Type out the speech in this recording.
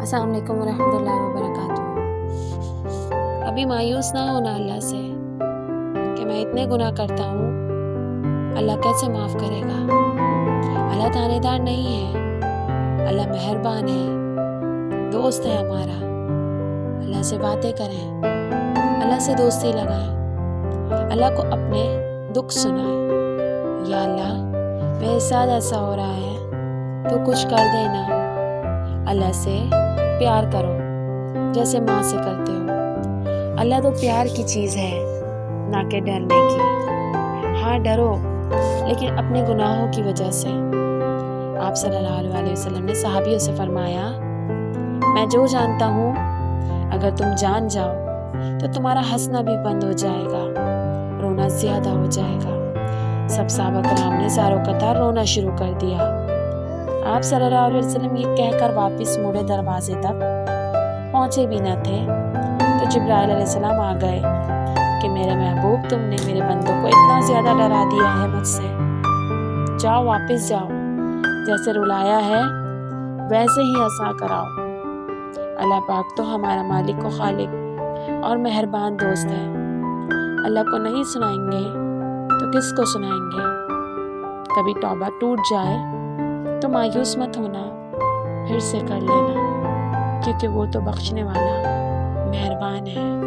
السلام علیکم ورحمۃ اللہ وبرکاتہ۔ ابھی مایوس نہ ہونا اللہ سے کہ میں اتنے گناہ کرتا ہوں، اللہ کیسے معاف کرے گا۔ اللہ تانے دار نہیں ہے، اللہ مہربان ہے، دوست ہے ہمارا۔ اللہ سے باتیں کریں، اللہ سے دوستی لگائیں، اللہ کو اپنے دکھ سنائیں۔ یا اللہ میرے ساتھ ایسا ہو رہا ہے تو کچھ کر دینا۔ اللہ سے پیار کرو جیسے ماں سے کرتے ہو۔ اللہ تو پیار کی چیز ہے، نہ کہ ڈرنے کی۔ ہاں ڈرو، لیکن اپنے گناہوں کی وجہ سے۔ آپ صلی اللہ علیہ وسلم نے صحابیوں سے فرمایا، میں جو جانتا ہوں اگر تم جان جاؤ تو تمہارا ہنسنا بھی بند ہو جائے گا، رونا زیادہ ہو جائے گا۔ سب صحابہ کرام نے زاروں قطار رونا شروع کر دیا۔ آپ صلی اللہ علیہ وسلم یہ کہہ کر واپس مڑے، دروازے تک پہنچے بھی نہ تھے تو جبرائیل علیہ السلام آ گئے کہ میرے محبوب، تم نے میرے بندوں کو اتنا زیادہ ڈرا دیا ہے مجھ سے، جاؤ واپس جاؤ، جیسے رلایا ہے ویسے ہی ہنسا کراؤ۔ اللہ پاک تو ہمارا مالک و خالق اور مہربان دوست ہے۔ اللہ کو نہیں سنائیں گے تو کس کو سنائیں گے؟ کبھی توبہ ٹوٹ جائے تو مایوس مت ہونا، پھر سے کر لینا، کیونکہ وہ تو بخشنے والا مہربان ہے۔